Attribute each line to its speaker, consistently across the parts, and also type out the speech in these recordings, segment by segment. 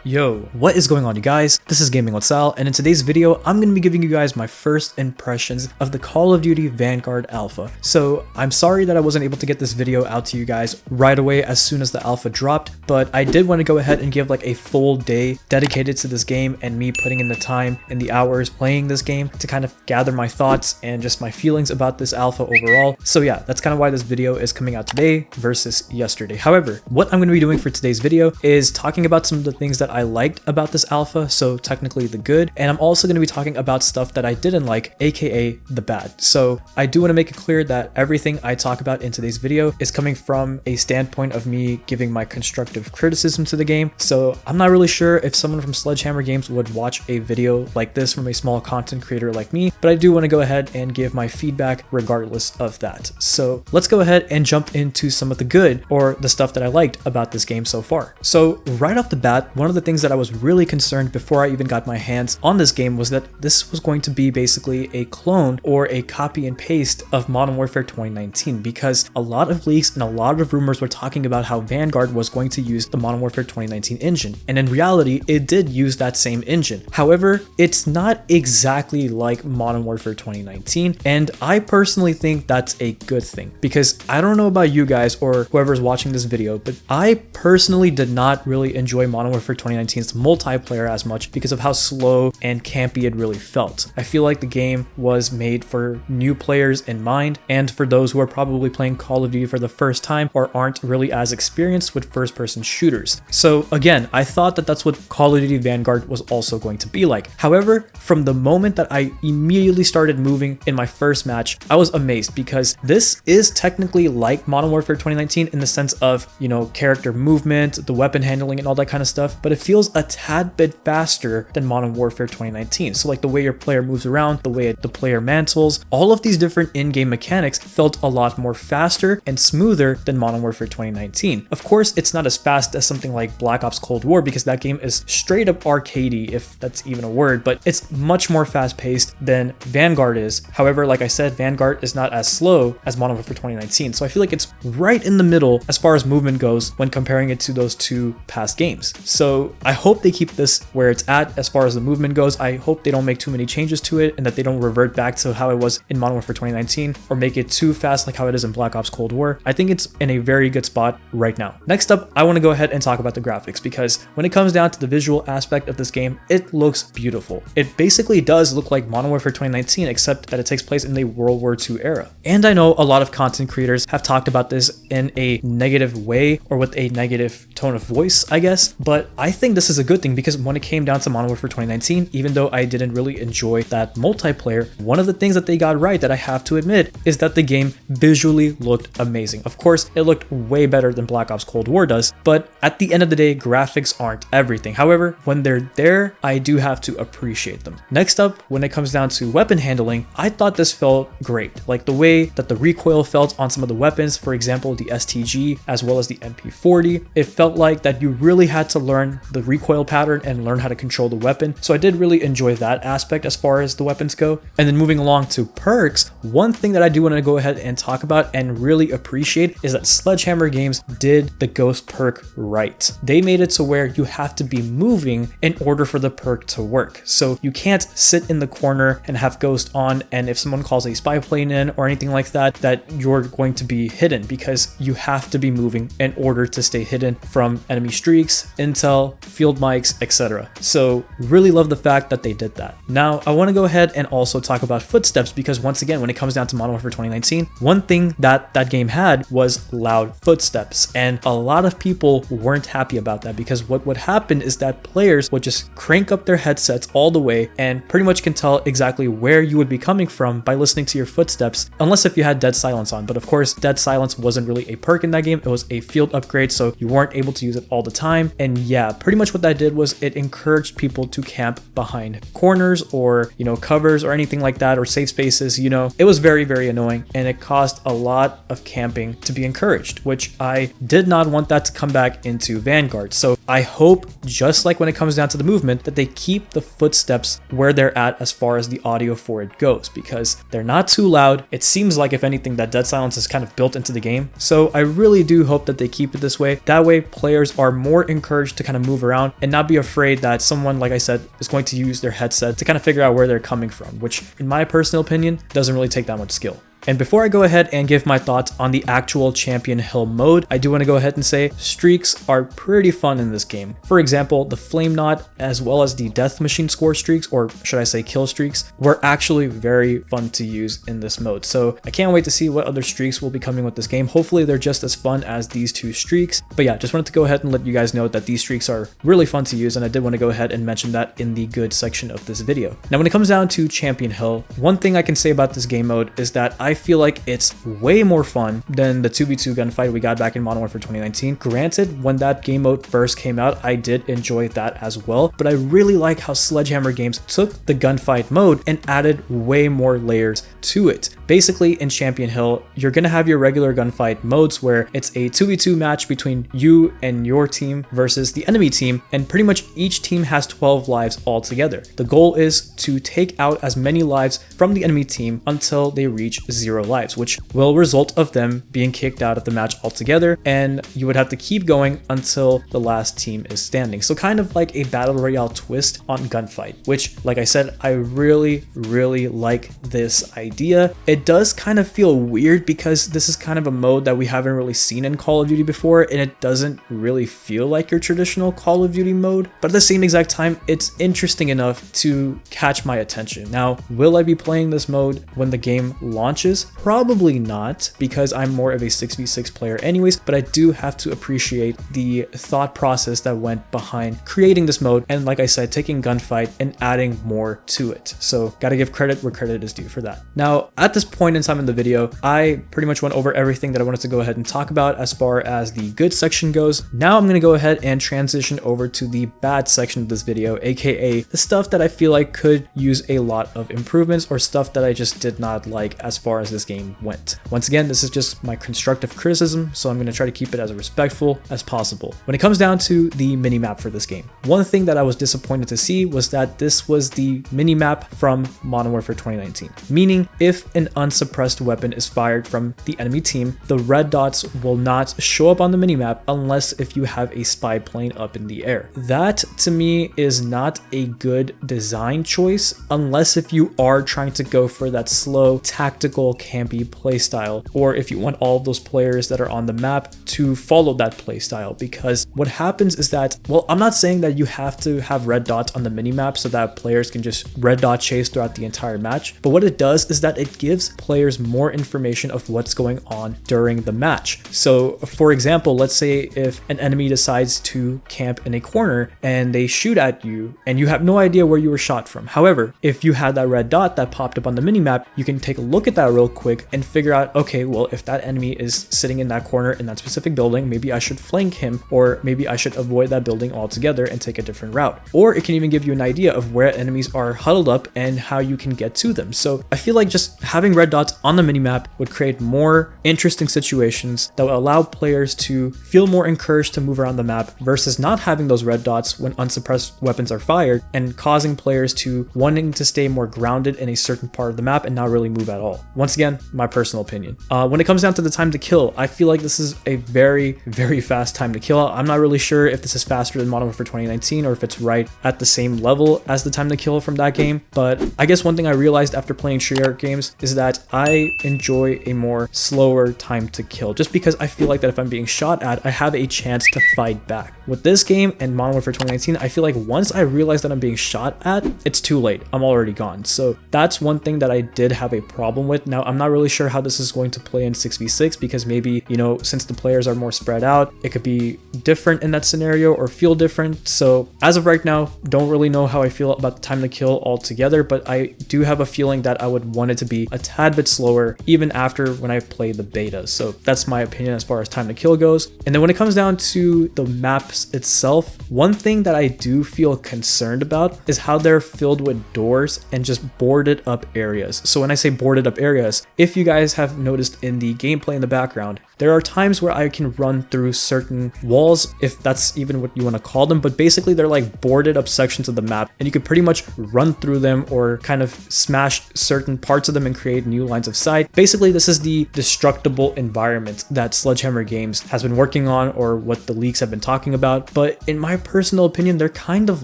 Speaker 1: Yo, what is going on, you guys? This is GamingWithSal, and in today's video, I'm going to be giving you guys my first impressions of the Call of Duty Vanguard Alpha. So I'm sorry that I wasn't able to get this video out to you guys right away as soon as the alpha dropped, but I did want to go ahead and give like a full day dedicated to this game and me putting in the time and the hours playing this game to kind of gather my thoughts and just my feelings about this alpha overall. So yeah, that's kind of why this video is coming out today versus yesterday. However, what I'm going to be doing for today's video is talking about some of the things that I liked about this alpha, so technically the good, and I'm also going to be talking about stuff that I didn't like, aka the bad. So I do want to make it clear that everything I talk about in today's video is coming from a standpoint of me giving my constructive criticism to the game. So I'm not really sure if someone from Sledgehammer Games would watch a video like this from a small content creator like me, but I do want to go ahead and give my feedback regardless of that. So let's go ahead and jump into some of the good, or the stuff that I liked about this game so far. So right off the bat, one of the things that I was really concerned before I even got my hands on this game was that this was going to be basically a clone or a copy and paste of Modern Warfare 2019, because a lot of leaks and a lot of rumors were talking about how Vanguard was going to use the Modern Warfare 2019 engine, and in reality it did use that same engine. However, it's not exactly like Modern Warfare 2019, and I personally think that's a good thing, because I don't know about you guys or whoever's watching this video, but I personally did not really enjoy Modern Warfare 2019's multiplayer as much because of how slow and campy it really felt. I feel like the game was made for new players in mind, and for those who are probably playing Call of Duty for the first time or aren't really as experienced with first-person shooters. So again, I thought that that's what Call of Duty Vanguard was also going to be like. However, from the moment that I immediately started moving in my first match, I was amazed, because this is technically like Modern Warfare 2019 in the sense of, you know, character movement, the weapon handling and all that kind of stuff, but it feels a tad bit faster than Modern Warfare 2019. So like the way your player moves around, the way the player mantles, all of these different in-game mechanics felt a lot more faster and smoother than Modern Warfare 2019. Of course, it's not as fast as something like Black Ops Cold War, because that game is straight up arcadey, if that's even a word, but it's much more fast-paced than Vanguard is. However, like I said, Vanguard is not as slow as Modern Warfare 2019, so I feel like it's right in the middle as far as movement goes when comparing it to those two past games. So I hope they keep this where it's at as far as the movement goes. I hope they don't make too many changes to it and that they don't revert back to how it was in Modern Warfare 2019 or make it too fast like how it is in Black Ops Cold War. I think it's in a very good spot right now. Next up, I want to go ahead and talk about the graphics, because when it comes down to the visual aspect of this game, it looks beautiful. It basically does look like Modern Warfare 2019, except that it takes place in the World War II era. And I know a lot of content creators have talked about this in a negative way, or with a negative tone of voice, I guess, but I think this is a good thing, because when it came down to Modern Warfare 2019, even though I didn't really enjoy that multiplayer, one of the things that they got right that I have to admit is that the game visually looked amazing. Of course, it looked way better than Black Ops Cold War does, but at the end of the day, graphics aren't everything. However, when they're there, I do have to appreciate them. Next up, when it comes down to weapon handling, I thought this felt great. Like the way that the recoil felt on some of the weapons, for example, the STG as well as the MP40, it felt like that you really had to learn the recoil pattern and learn how to control the weapon. So I did really enjoy that aspect as far as the weapons go. And then moving along to perks, one thing that I do want to go ahead and talk about and really appreciate is that Sledgehammer Games did the ghost perk right. They made it to where you have to be moving in order for the perk to work. So you can't sit in the corner and have ghost on, and if someone calls a spy plane in or anything like that, that you're going to be hidden, because you have to be moving in order to stay hidden from enemy streaks, intel, field mics, etc. So really love the fact that they did that. Now I want to go ahead and also talk about footsteps, because once again, when it comes down to Modern Warfare 2019, one thing that that game had was loud footsteps, and a lot of people weren't happy about that, because what would happen is that players would just crank up their headsets all the way and pretty much can tell exactly where you would be coming from by listening to your footsteps, unless if you had dead silence on. But of course, dead silence wasn't really a perk in that game. It was a field upgrade, so you weren't able to use it all the time. And yeah, pretty much what that did was it encouraged people to camp behind corners or, you know, covers or anything like that, or safe spaces. You know, it was very, very annoying, and it caused a lot of camping to be encouraged, which I did not want that to come back into Vanguard. So I hope, just like when it comes down to the movement, that they keep the footsteps where they're at as far as the audio for it goes, because they're not too loud. It seems like, if anything, that dead silence is kind of built into the game. So I really do hope that they keep it this way. That way players are more encouraged to kind of move move around and not be afraid that someone, like I said, is going to use their headset to kind of figure out where they're coming from, which in my personal opinion doesn't really take that much skill. And before I go ahead and give my thoughts on the actual Champion Hill mode, I do want to go ahead and say streaks are pretty fun in this game. For example, the Flame Knot as well as the Death Machine score streaks, or should I say kill streaks, were actually very fun to use in this mode. So I can't wait to see what other streaks will be coming with this game. Hopefully they're just as fun as these two streaks. But yeah, just wanted to go ahead and let you guys know that these streaks are really fun to use, and I did want to go ahead and mention that in the good section of this video. Now when it comes down to Champion Hill, one thing I can say about this game mode is that I feel like it's way more fun than the 2v2 gunfight we got back in Modern Warfare 2019. Granted, when that game mode first came out, I did enjoy that as well, but I really like how Sledgehammer Games took the gunfight mode and added way more layers to it. Basically, in Champion Hill, you're gonna have your regular gunfight modes where it's a 2v2 match between you and your team versus the enemy team, and pretty much each team has 12 lives altogether. The goal is to take out as many lives from the enemy team until they reach 0 lives, which will result of them being kicked out of the match altogether, and you would have to keep going until the last team is standing. So kind of like a battle royale twist on gunfight, which, like I said, I really like this idea. It does kind of feel weird because this is kind of a mode that we haven't really seen in Call of Duty before, and it doesn't really feel like your traditional Call of Duty mode, but at the same exact time, it's interesting enough to catch my attention. Now, will I be playing this mode when the game launches? Probably not, because I'm more of a 6v6 player anyways, but I do have to appreciate the thought process that went behind creating this mode, and like I said, taking gunfight and adding more to it. So gotta give credit where credit is due for that. Now, at this point in time in the video, I pretty much went over everything that I wanted to go ahead and talk about as far as the good section goes. Now I'm going to go ahead and transition over to the bad section of this video, aka the stuff that I feel like could use a lot of improvements, or stuff that I just did not like as far as this game went. Once again, this is just my constructive criticism, so I'm going to try to keep it as respectful as possible. When it comes down to the minimap for this game, one thing that I was disappointed to see was that this was the minimap from Modern Warfare 2019, meaning if an unsuppressed weapon is fired from the enemy team, the red dots will not show up on the minimap unless if you have a spy plane up in the air. That to me is not a good design choice unless if you are trying to go for that slow, tactical, campy playstyle, or if you want all of those players that are on the map to follow that playstyle. Because what happens is that, well, I'm not saying that you have to have red dots on the minimap so that players can just red dot chase throughout the entire match, but what it does is that it gives players more information of what's going on during the match. So for example, let's say if an enemy decides to camp in a corner and they shoot at you and you have no idea where you were shot from. However, if you had that red dot that popped up on the minimap, you can take a look at that real quick and figure out, okay, well, if that enemy is sitting in that corner in that specific building, maybe I should flank him, or maybe I should avoid that building altogether and take a different route. Or it can even give you an idea of where enemies are huddled up and how you can get to them. So I feel like just having red dots on the minimap would create more interesting situations that would allow players to feel more encouraged to move around the map versus not having those red dots when unsuppressed weapons are fired, and causing players to wanting to stay more grounded in a certain part of the map and not really move at all. Once again, my personal opinion. When it comes down to the time to kill, I feel like this is a very fast time to kill. I'm not really sure if this is faster than Modern Warfare 2019 or if it's right at the same level as the time to kill from that game, but I guess one thing I realized after playing Treyarch games is that I enjoy a more slower time to kill, just because I feel like that if I'm being shot at, I have a chance to fight back. With this game and Modern Warfare 2019, I feel like once I realize that I'm being shot at, it's too late. I'm already gone. So that's one thing that I did have a problem with. Now, I'm not really sure how this is going to play in 6v6 because maybe, you know, since the players are more spread out, it could be different in that scenario or feel different. So as of right now, don't really know how I feel about the time to kill altogether, but I do have a feeling that I would want it to be a tad bit slower even after when I play the beta. So that's my opinion as far as time to kill goes. And then when it comes down to the maps itself, one thing that I do feel concerned about is how they're filled with doors and just boarded up areas. So when I say boarded up areas, if you guys have noticed in the gameplay in the background, There are times where I can run through certain walls, if that's even what you want to call them, but basically they're like boarded up sections of the map, and you could pretty much run through them or kind of smash certain parts of them and create new lines of sight. Basically, this is the destructible environment that Sledgehammer Games has been working on, or what the leaks have been talking about, but in my personal opinion, they're kind of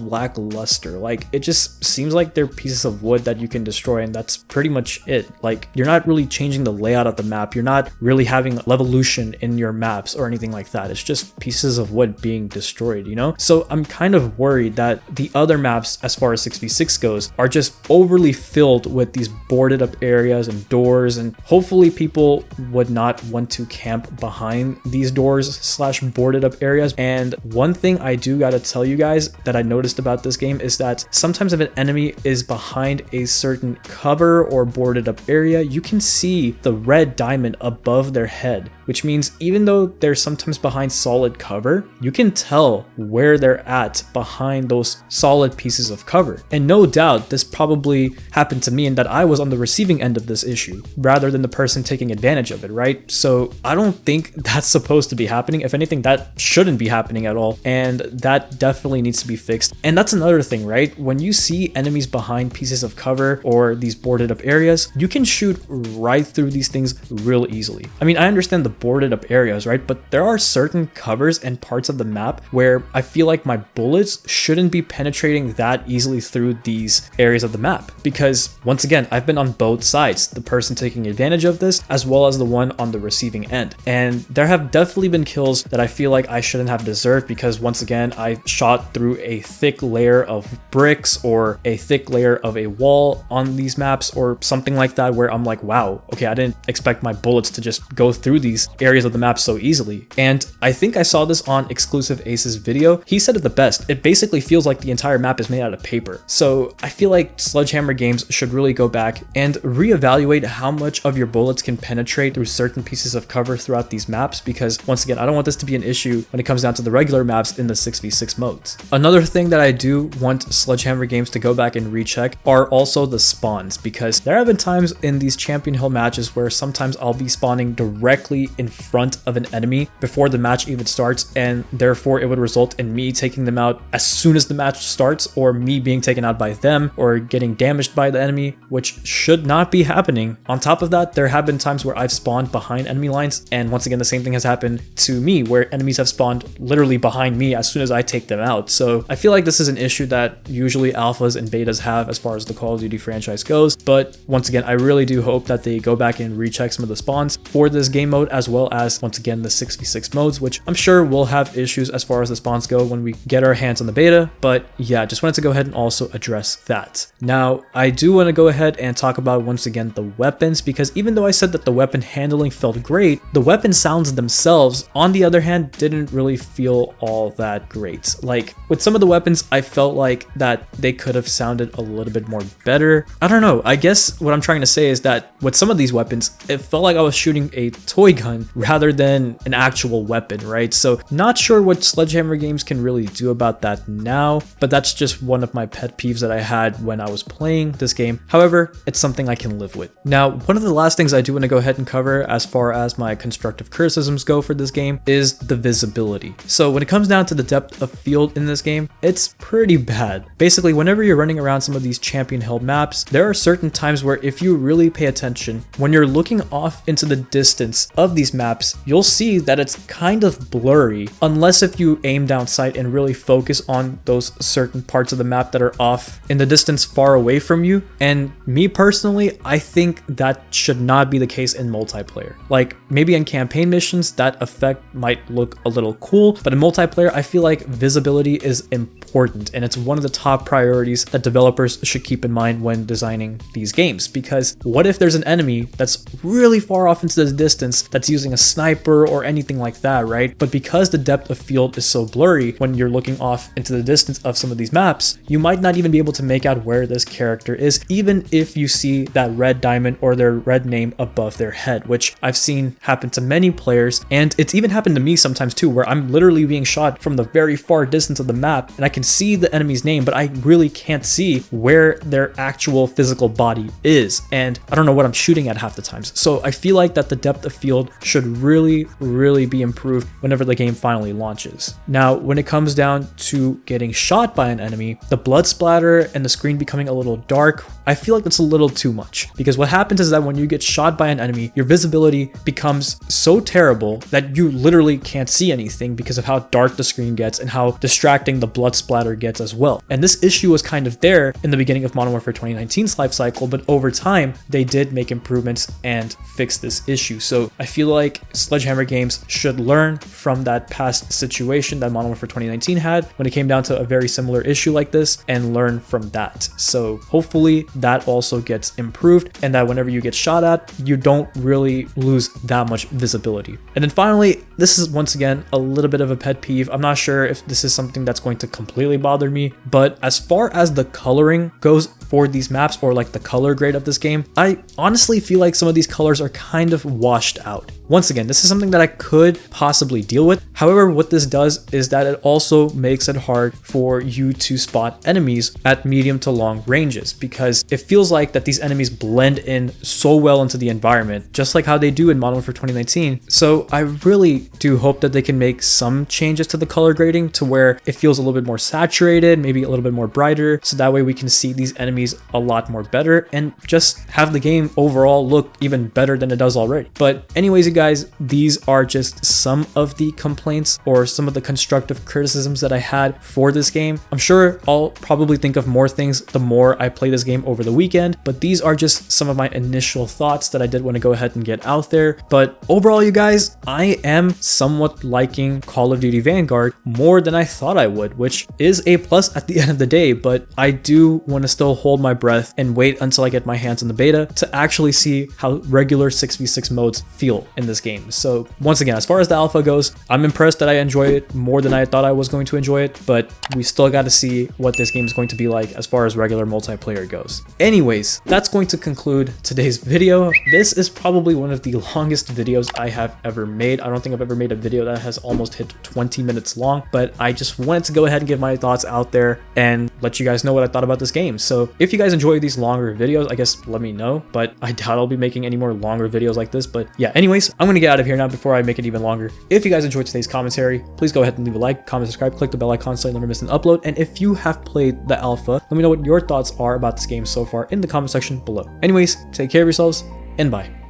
Speaker 1: lackluster. Like, it just seems like they're pieces of wood that you can destroy, and that's pretty much it. Like, you're not really changing the layout of the map, you're not really having levolution in your maps or anything like that. It's just pieces of wood being destroyed, you know? So I'm kind of worried that the other maps, as far as 6v6 goes, are just overly filled with these boarded up areas and doors, and hopefully people would not want to camp behind these doors slash boarded up areas. And one thing I do gotta tell you guys that I noticed about this game is that sometimes if an enemy is behind a certain cover or boarded up area, you can see the red diamond above their head, which means even though they're sometimes behind solid cover, you can tell where they're at behind those solid pieces of cover. And no doubt this probably happened to me, in that I was on the receiving end of this issue rather than the person taking advantage of it, right? So I don't think that's supposed to be happening. If anything, that shouldn't be happening at all, and that definitely needs to be fixed. And that's another thing, right? When you see enemies behind pieces of cover or these boarded up areas, you can shoot right through these things real easily. I mean, I understand the boarded up areas, right? But there are certain covers and parts of the map where I feel like my bullets shouldn't be penetrating that easily through these areas of the map, because once again, I've been on both sides, the person taking advantage of this as well as the one on the receiving end, and there have definitely been kills that I feel like I shouldn't have deserved, because once again, I shot through a thick layer of bricks or a thick layer of a wall on these maps or something like that, where I'm like, wow, okay, I didn't expect my bullets to just go through these areas of the map so easily. And I think I saw this on Exclusive Ace's video. He said it the best. It basically feels like the entire map is made out of paper. So I feel like Sledgehammer Games should really go back and reevaluate how much of your bullets can penetrate through certain pieces of cover throughout these maps, because once again, I don't want this to be an issue when it comes down to the regular maps in the 6v6 modes. Another thing that I do want Sledgehammer Games to go back and recheck are also the spawns, because there have been times in these Champion Hill matches where sometimes I'll be spawning directly in front of an enemy before the match even starts, and therefore it would result in me taking them out as soon as the match starts, or me being taken out by them or getting damaged by the enemy, which should not be happening. On top of that, there have been times where I've spawned behind enemy lines, and once again, the same thing has happened to me where enemies have spawned literally behind me as soon as I take them out. So I feel like this is an issue that usually alphas and betas have as far as the Call of Duty franchise goes, but once again, I really do hope that they go back and recheck some of the spawns for this game mode, as well as once again the 6v6 modes, which I'm sure will have issues as far as the spawns go when we get our hands on the beta. But yeah, just wanted to go ahead and also address that. Now, I do want to go ahead and talk about once again the weapons, because even though I said that the weapon handling felt great, the weapon sounds themselves, on the other hand, didn't really feel all that great. Like, with some of the weapons, I felt like that they could have sounded a little bit more better. I don't know, I guess what I'm trying to say is that with some of these weapons, it felt like I was shooting a toy gun rather than an actual weapon, right? So not sure what Sledgehammer Games can really do about that now, but that's just one of my pet peeves that I had when I was playing this game. However, it's something I can live with. Now, one of the last things I do want to go ahead and cover as far as my constructive criticisms go for this game is the visibility. So when it comes down to the depth of field in this game, it's pretty bad. Basically, whenever you're running around some of these Champion Hill maps, there are certain times where if you really pay attention, when you're looking off into the distance of these maps, you'll see that it's kind of blurry, unless if you aim down sight and really focus on those certain parts of the map that are off in the distance far away from you. And me personally, I think that should not be the case in multiplayer. Like, maybe in campaign missions, that effect might look a little cool, but in multiplayer, I feel like visibility is important, and it's one of the top priorities that developers should keep in mind when designing these games. Because what if there's an enemy that's really far off into the distance that's using a sniper or anything like that, right? But because the depth of field is so blurry when you're looking off into the distance of some of these maps, you might not even be able to make out where this character is, even if you see that red diamond or their red name above their head, which I've seen happen to many players, and it's even happened to me sometimes too, where I'm literally being shot from the very far distance of the map and I can see the enemy's name, but I really can't see where their actual physical body is. And I don't know what I'm shooting at half the times. So I feel like that the depth of field should really be improved whenever the game finally launches. Now, when it comes down to getting shot by an enemy, the blood splatter and the screen becoming a little dark, I feel like that's a little too much, because what happens is that when you get shot by an enemy, your visibility becomes so terrible that you literally can't see anything because of how dark the screen gets and how distracting the blood splatter gets as well. And this issue was kind of there in the beginning of Modern Warfare 2019's life cycle, but over time they did make improvements and fix this issue. So I feel like Sledgehammer Games should learn from that past situation that Modern Warfare 2019 had when it came down to a very similar issue like this, and learn from that. So hopefully that also gets improved, and that whenever you get shot at, you don't really lose that much visibility. And then finally, this is once again a little bit of a pet peeve. I'm not sure if this is something that's going to completely bother me, but as far as the coloring goes for these maps, or like the color grade of this game, I honestly feel like some of these colors are kind of washed out. Once again, this is something that I could possibly deal with. However, what this does is that it also makes it hard for you to spot enemies at medium to long ranges, because it feels like that these enemies blend in so well into the environment, just like how they do in Modern Warfare 2019. So I really do hope that they can make some changes to the color grading to where it feels a little bit more saturated, maybe a little bit more brighter, so that way we can see these enemies a lot more better and just have the game overall look even better than it does already. But anyways, you guys, these are just some of the complaints or some of the constructive criticisms that I had for this game. I'm sure I'll probably think of more things the more I play this game over the weekend, but these are just some of my initial thoughts that I did want to go ahead and get out there. But overall, you guys, I am somewhat liking Call of Duty Vanguard more than I thought I would, which is a plus at the end of the day, but I do want to still hold my breath and wait until I get my hands on the beta to actually see how regular 6v6 modes feel in this game. So once again, as far as the alpha goes, I'm impressed that I enjoy it more than I thought I was going to enjoy it, but we still got to see what this game is going to be like as far as regular multiplayer goes. Anyways, that's going to conclude today's video. This is probably one of the longest videos I have ever made. I don't think I've ever made a video that has almost hit 20 minutes long, but I just wanted to go ahead and get my thoughts out there and let you guys know what I thought about this game. So if you guys enjoy these longer videos, I guess let me know, but I doubt I'll be making any more longer videos like this. But yeah, anyways, I'm gonna get out of here now before I make it even longer. If you guys enjoyed today's commentary, please go ahead and leave a like, comment, subscribe, click the bell icon so you never miss an upload. And if you have played the alpha, let me know what your thoughts are about this game so far in the comment section below. Anyways, take care of yourselves and bye.